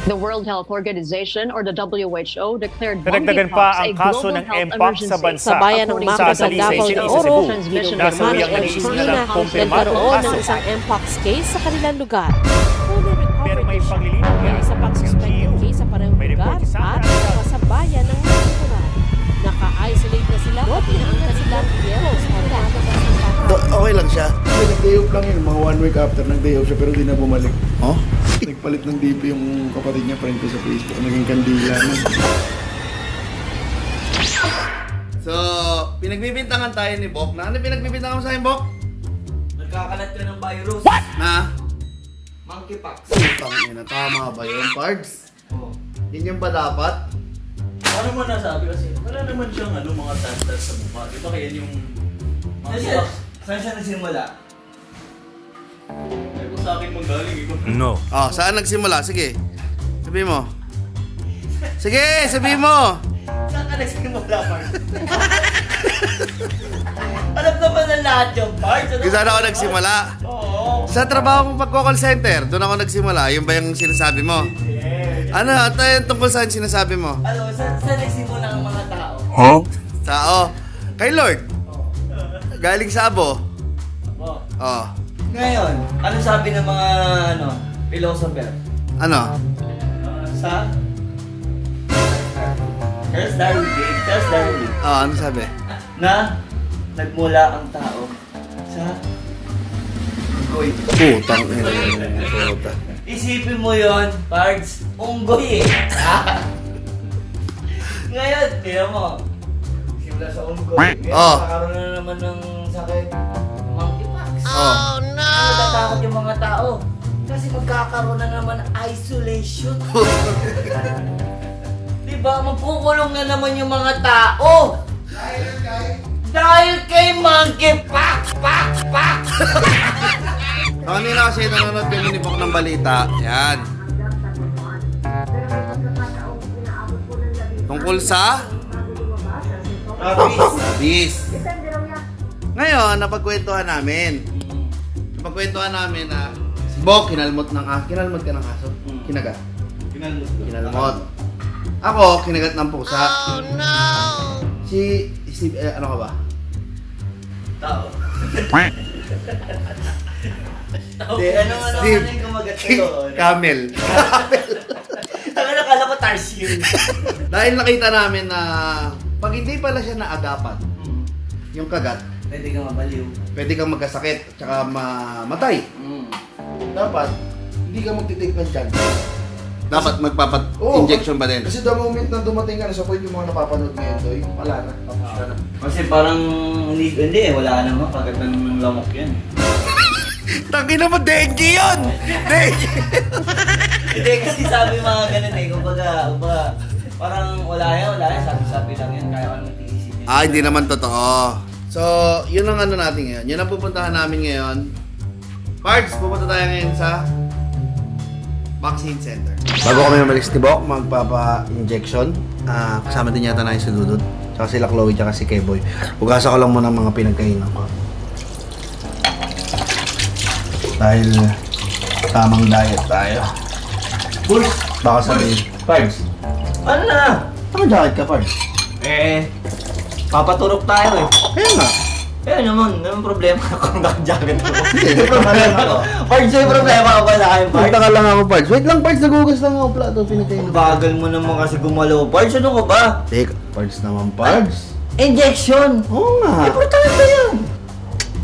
The World Health Organization or the WHO declared Nadagdagan pa ang kaso ng Mpox sa bansa. Sa bayan ng Macau sa Davao de Oro, kinumpisahan ng LGU na nagkaroon ng isang Mpox case sa kanilang lugar. Pero may paglilinaw may isa pang suspected case sa parehong lugar at sa bayan ng Macau. Naka-isolate na sila pati ang kanilang yellows okay lang siya. Nag-day off lang yun, mga 1 week after nag-day off siya pero di na bumalik. Oh? Nagpalit ng DP yung kapatid niya, friend ko sa Facebook, naging kandila na. So, pinagbibintangan tayo ni Bok. Ano pinagbibintangan mo sa akin, Bok? Nagkakalat ka ng virus. What? Na? Monkeypox. Tangina, tama ba yun, Pards? Oo. Yun yung ba dapat? Ano mo nasabi kasi? Wala naman siyang mga tantas sa mukha. Di ba kaya yung monkeypox? Saan siya nagsimula? Ay kung sa akin manggaling, ikaw. No. Oh, saan nagsimula? Sige. Sabi mo. Sige, sabi mo. Saan ka nagsimula, Mark? Alam naman na lahat yung Mark. Saan ako nagsimula? Oo. Sa trabaho kong pagko-call center, doon ako nagsimula. Yung ba yung sinasabi mo? Yes. Ano? Ito yung tungkol saan sinasabi mo? Ano, saan nagsimula ang mga tao? Huh? Sao? Kay Lord. Galing sa abo. Oo. Oh. Ngayon, ano sabi ng mga philosopher? Ano? Sa Charles Darwin. Oh, ano sabi? Na nagmula ang tao sa unggoy. Putang ina. Puta. Isipin mo yon, Pards. Unggoy eh. Ngayon, tingnan mo. Simula sa unggoy. Ngayon, magkakaroon na naman ng sakit. Monkeypox. Oh no! Natatakot yung mga tao. Kasi magkakaroon na naman isolation. Diba? Magkukulong na naman yung mga tao. Dahil kay Monkeypox! Kanina kasi nanonood kami ni Bok ng balita. Yan. Tungkol sa? Rabies. Ngayon, napagkwentuhan namin na si Bok kinalmot ng aso. Kinalmot ka ng aso? Kinagat? Kinalmot. Ako, kinagat ng pusa. Oh no! Si Steve, ano ka ba? Tao. Ano yung kumagat ka doon? Camel. Nakala ko Tarsier. Dahil nakita namin na pag hindi pala siya naagapan, yung kagat, Pwede kang mabaliw. pwede kang magkasakit, tsaka mamatay. Dapat, hindi ka magtitake ng chance. Dapat magpapat-injection ba din? Kasi the moment na dumating ka na sa point yung mga napapanood ngayon doy, wala na. Tapos ka na. Kasi parang hindi eh, wala naman. Kagat ng lamok yan. Tangina mo, dengue yun! Dengue! Hindi kasi sabi mga ganun eh. Kumbaga, parang wala yan. Sabi lang yan. Kaya ka naman tiisipin. Hindi naman totoo. So, yun ang ano natin ngayon. Yun ang pupuntahan namin ngayon. Pards, pupunta tayo ngayon sa vaccine center. Bago kami umalis ni Bok, magpapa-injection. Kasama din yata na yung si Dudut. Tsaka sila Chloe, tsaka si Keboy. Hugasan ko lang muna mga pinagkainan ko. Dahil tamang diet tayo. Push! Baka sabihin. Pards! Ano na? Ano jacket ka, Pards? Papaturok tayo eh. Kaya nga. Naman problema kung naka-jacket ko. Hindi, problema ko. Pards, may problema ka ba sa akin, Pards? Punta ka lang ako, Pards. Wait lang, Pards. Nagugas lang ako plato. Pinagkainan. Bagal mo naman kasi gumalaw. Pards, ano ka ba? Teka, Pards naman, Pards. Injection! Oo nga. Importante yan!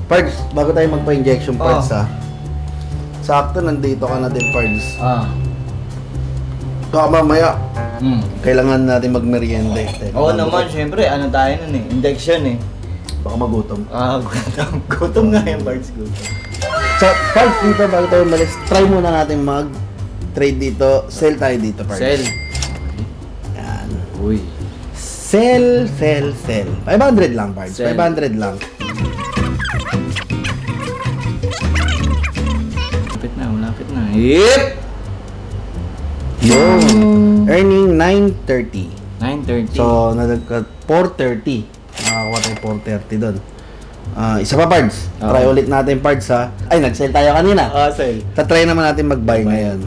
Pards, bago tayo magpa-injection, Pards, ha? Sakto, nandito ka na din, Pards. Baka mamaya, kailangan natin magmerienda. Oo naman, syempre. Ano tayo nun eh? Injection eh. Baka magutom. Gutom. Gutom nga yung Pards, gutom. So, Pards, dito, bago tayo umalis, try muna natin mag-trade dito. Sell tayo dito, Pards. Sell. Yan. Uy. Sell. 500 lang, Pards. Sell. 500 lang. Malapit na. Yep! Yung earning 930. 9:30. So, nadagkat 430. Nakakuha tayo 430 doon. Isa pa, Pards. Try ulit natin, Pards, ha. Ay, nag-sell tayo kanina. Sell. Tatry naman natin mag-buy ngayon.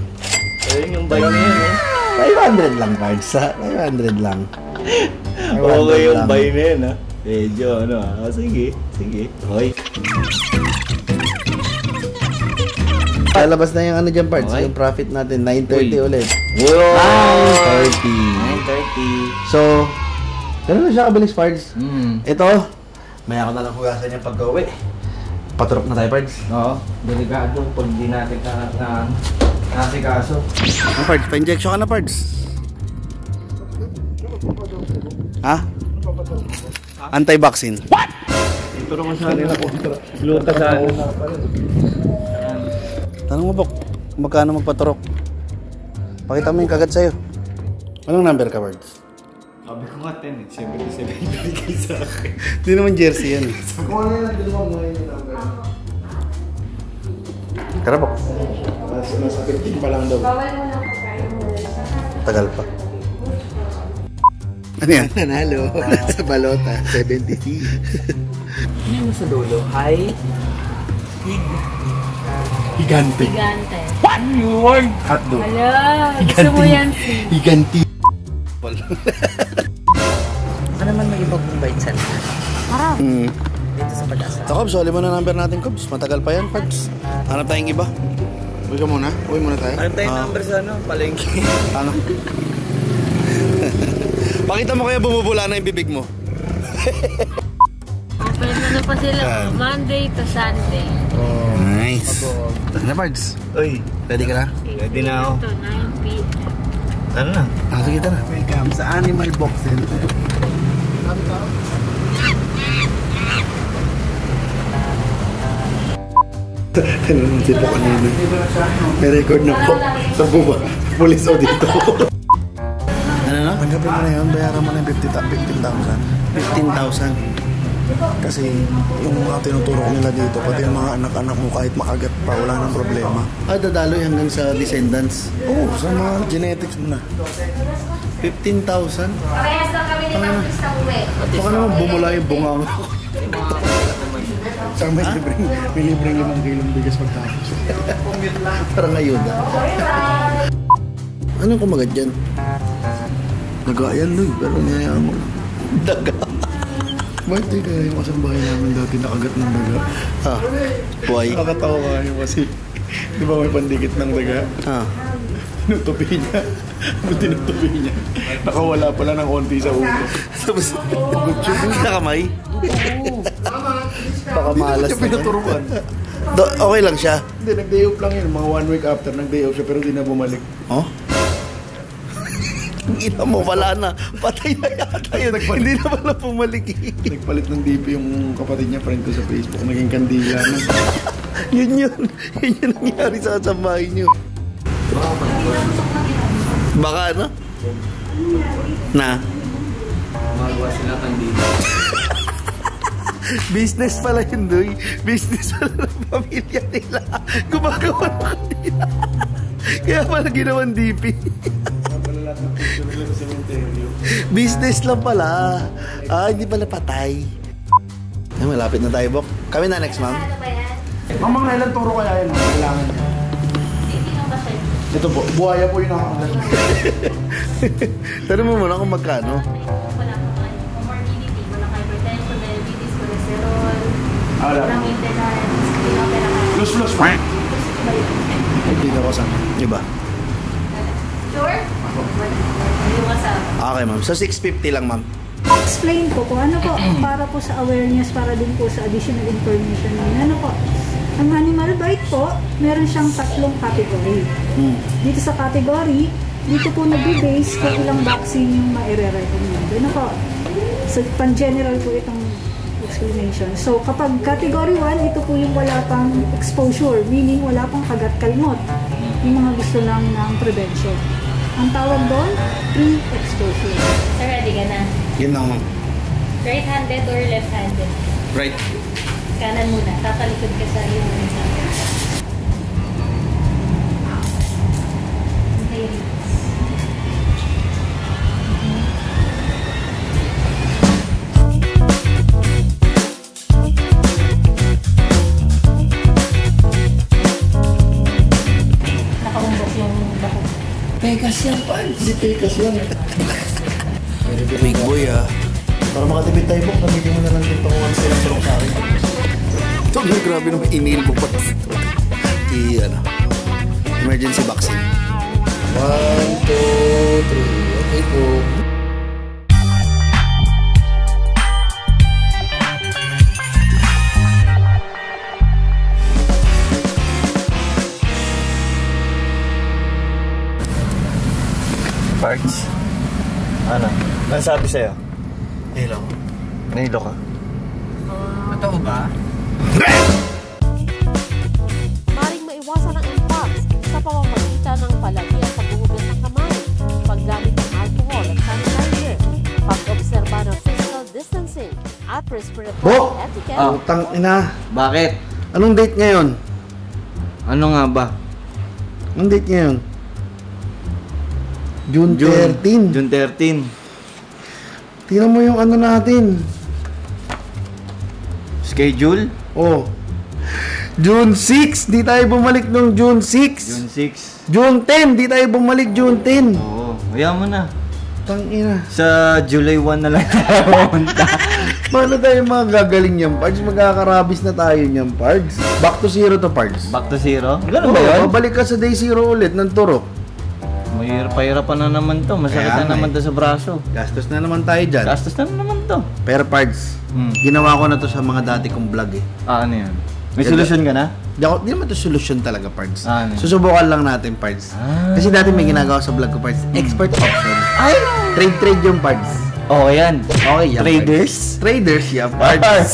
So, yun yung buy na yun, eh. 500 lang, Pards, ha? 500 lang. Okay yung buy na yun, ha? Medyo, ano, ha? Sige, sige. Okay. Lalabas na yung ano dyan, Pards. Okay. Yung profit natin, 930 ulit. Wow! 930. So, ganun na siya kabilis, Pards. Ito, maya ko na lang hugasan yung pag-uwi. Paturok na tayo, Pards. Oo, delikado pag di natin nakasikaso. Pards, pa-injection ka na, Pards. Ha? Anti-vaccine. What? Pero masyado na kontra. Luta sa ano. Tanong mo, Bok, magkano magpaturok? Pakita mo yung kagat sa'yo. Anong number ka, Pards? Sabi ko nga 10 77 binigay sa akin. Hindi naman jersey yan. Kung ano yung nandun mo ngayon yung number? Tara, Bok. Nasa 15 pa lang daw. Tagal pa. Ano yan? Nanalo. Sa balota. 70C. Ano mo sa dulo? Hi? Higante. Higante. What? Yun! Hotdog. Ala, gusto mo yan si... Higanti. Ano man may ibang bite sa dito sa Pag-asa? So, Cubs, soli mo na number natin, Cubs. Matagal pa yan, Cubs. Hanap tayong iba. Uwi ka muna. Uwi muna tayo. Ano tayo number sa ano? Palengke. Ano? Pakita mo kaya bumubula na yung bibig mo. Pwede na pa sila Monday to Sunday. Oh, nice. Ano na, Pards? Uy, Ready ka na? ready na ako. To 9 p.m. Ano na? Sige, tara. Welcome sa Animal Box Center. Ano naman si po kanina? May record na po. Sa buba. Police audit ko. Ano na? Tanggapin mo na yun. Bayaran mo na yung 15,000. 15,000. Kasi yung mga tinuturo nila dito, pati yung mga anak-anak mo kahit makagat pa, wala nang problema. Dadaloy hanggang sa descendants. Oo, sa mga genetics mo na. 15,000? Parehas lang kami ni Ma'am Krista uwi. Baka naman bumula yung bunganga ko. Saka may libreng 5 kilong bigas pagtapos. Parang ayuda. Anong kumagat dyan? Daga yan, Luy. Pero niyayaan mo. Daga. Bakit di kaya yung kasambahay namin dati nakagat ng daga? Ah, why? Nakakatawa kayo kasi di ba may pandikit ng daga? Ah. Tinutupi niya. Tinutupi niya. Nakawala pala ng onti sa ulo. Tapos, sa kamay? Baka malas Hindi siya pinuturuan. Okay lang siya. Hindi, nag-day off lang yun. Mga 1 week after, nag-day off siya pero di na bumalik. Oh? Ina mo, wala na. Patay na yata yun. Hindi na pala pumalik. Nagpalit ng DP yung kapatid niya, friend ko sa Facebook. Naging kandila na. Yun yung nangyari sa kasambahay niyo. Baka ano? Na? Magawa sila kandila. Business pala yun, Doy. Business pala ng pamilya nila. Gumagawa ng kanila. Kaya pala ginawang DP. Business lang pala. Hindi pala patay. Ay, malapit na tayo, Bok. Kami na next, ma'am. Ano ba yan? Mamang nailan turo kaya yun? Kailangan niya. Sino ba siya? Ito po, buhaya po yung nakakalat. Tanong mo muna kung magkano. Wala kang comorbidity, walang hypertension, diabetes, cholesterol, Wala. walang maintenance, pinapera ka. Plus. Hindi na ko sa Diba? Sure? Yung kasama. Okay, ma'am. So, 650 lang, ma'am. Explain ko kung ano po, para po sa awareness, para din po sa additional information. Ano po, ang animal bite po, meron siyang 3 category. Dito sa category, dito po nag-base kung ilang vaccine yung ma-recommend. Ano po, so pan-general po itong explanation. So kapag category 1, ito po yung wala pang exposure, meaning wala pang kagat-kalmot. Yung mga gusto lang ng prevention. Ang tawag doon, pre-exposure. Sir, ready ka na? Yun lang, ma'am. Right-handed or left-handed? Right. Kanan muna. Tatalikod ka sa iyo. Okay. Nakaumbok yung bako. Kasi yan, Pards. Hindi Pecas yan. Big boy ah. Para makatipid tayo po, gamitin mo na lang yung pangungan sila sa akin. Ito, grabe naman email mo pa. Emergency vaccine. 1, 2, 3. Okay po. Parts? Ano? Ano sabi sa'yo? Hello. Nahilo ka? Totoo ba? Maring maiwasan ang impacts sa pamamagitan ng palagi at paghuhugas ng kamay, paggamit ng alcohol at sanitizer, pag-obserba ng physical distancing, at respiratory etiquette. Utang ina. Bakit? Anong date ngayon? Ano nga ba? Anong date ngayon? June 13. June 13. Tingnan mo yung ano natin. Schedule? Oh. June 6, di tayo bumalik nung June 6. June 6. June 10, di tayo bumalik June 10. Oo. Ayaw mo na. Tangina. Sa July 1 na lang tayo pumunta. Paano tayo magagaling yan, Pards? Magkakarabis na tayo niyan, Pards. Back to zero to, Pards. Back to zero? Ganun ba yun? Babalik ka sa day zero ulit ng turok. Mahirap-hirapan na naman to. Masakit Kaya na naman to sa braso. Gastos na naman tayo dyan. Gastos na naman to. Pero, Pards, ginawa ko na to sa mga dati kong vlog eh. Ano yan? May solusyon ka na? Di naman to solusyon talaga, Pards. Ano? Susubukan lang natin, Pards. Kasi dati may ginagawa sa vlog ko, Pards. Expert option. Ay! Trade yung, Pards. Oo, yan. Okay, yan, Traders? Pards. Traders, yan, Pards.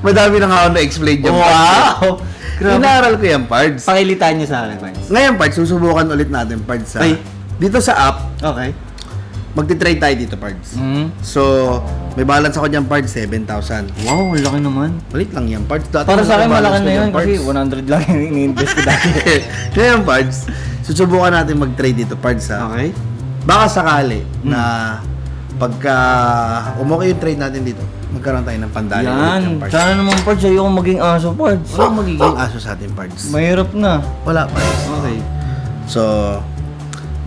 Madami na nga ako na-explain yung Pards. Wow! Inaral ko yan, Pards. Pakilitaan nyo sa akin, Pards. Ngayon, Pards, susubukan ulit natin, Pards. Ay. Dito sa app, Okay. magti-trade tayo dito, Pards. So, may balance ako dyan, Pards, 7,000. Wow, laki naman. Malit lang yan, Pards. Dati Para sa akin, malaki na yun Pards. kasi 100 lang yung ini-invest ko dati. Ngayon, Pards, susubukan natin mag-trade dito, Pards, ha? Okay. Baka sakali na pagka umukay yung trade natin dito, magkaroon tayo ng pandali ulit Yan. yung, Pards. Sana naman, Pards, ayoko maging aso, Pards. Walang magiging aso sa atin, Pards. Mahirap na. Wala, Pards. Okay. So,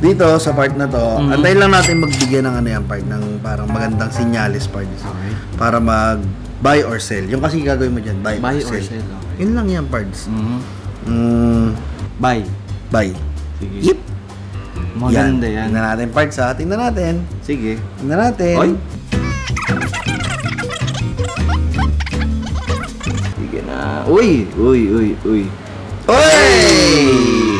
dito sa part na to, antayin lang natin magbigay ng ano yan, part ng parang magandang sinyalis, part. Okay. Para mag buy or sell. Yung kasi gagawin mo dyan, buy Buy or or sell. sell, okay. Yun lang yan, parts. Bye. Buy. Sige. Yep. Maganda yan. Tingnan natin, parts, ha? Tingnan natin. Sige. Tingnan natin. Oy. Sige na. Uy! Uy! Uy! Uy! Oy!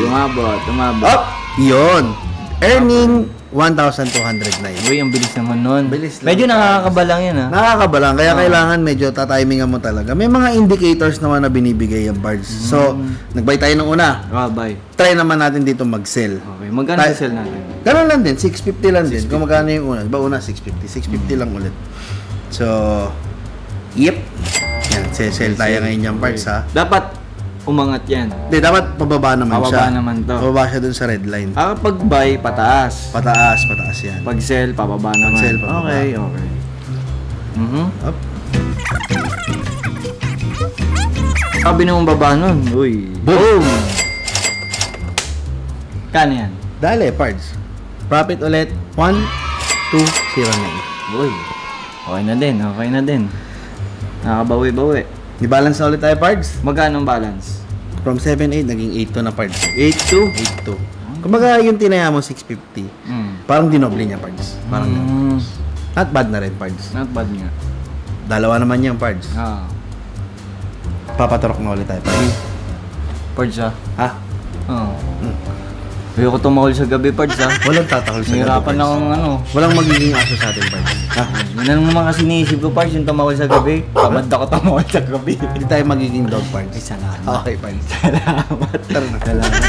Tumabot. Tumabot. Up! Yun. Earning 1,209. Uy, ang bilis naman nun. Bilis lang. Medyo nakakaba lang yan, ha? Nakakaba lang, kaya kailangan medyo tatimingan mo talaga. May mga indicators naman na binibigay yung parts. So, nag-buy tayo ng una. Bye. Try naman natin dito mag-sell. Okay, magkano yung sell natin? Ganun lang din, 650 lang din. Kung magkano yung una. Diba una 650? 650 lang ulit. So, yep. Yan, sell tayo ngayon yung parts, ha? Dapat umangat yan. Hindi, dapat pababa naman Pababa siya. naman to. Pababa siya dun sa red line. Pag buy, pataas. Pataas yan. Pag sell, pababa naman. Pag sell, pababa. Okay. Up. Sabi naman baba nun. Uy. Boom! Kano yan? Dali, parts. Profit ulit. 1,209. Uy. Okay na din. Nakakabawi-bawi. May balance na ulit tayo, parts. Magkano ang balance? From 7,8 naging 8,2 na parts. 8,2? 8,2. Kumbaga yung tinaya mo 650. Parang dinoble niya, parts. Parang ganun. Not bad na rin, parts. Not bad nga. Dalawa naman yung parts. Papaturok na ulit tayo, parts. Pards, ha? Ha? Oo. Ayoko tumahol sa gabi, Pards, ha? Walang tatakol sa gabi, Nahirapan parts. akong ano. Walang magiging aso sa atin, parts. Ha? Yan ang naman kasi niisip ko, Pards, yung tumahol sa gabi. Tamad ako tumahol sa gabi. Hindi tayo magiging dog, parts. Salamat. Okay, parts. Salamat. Tara na. Salamat.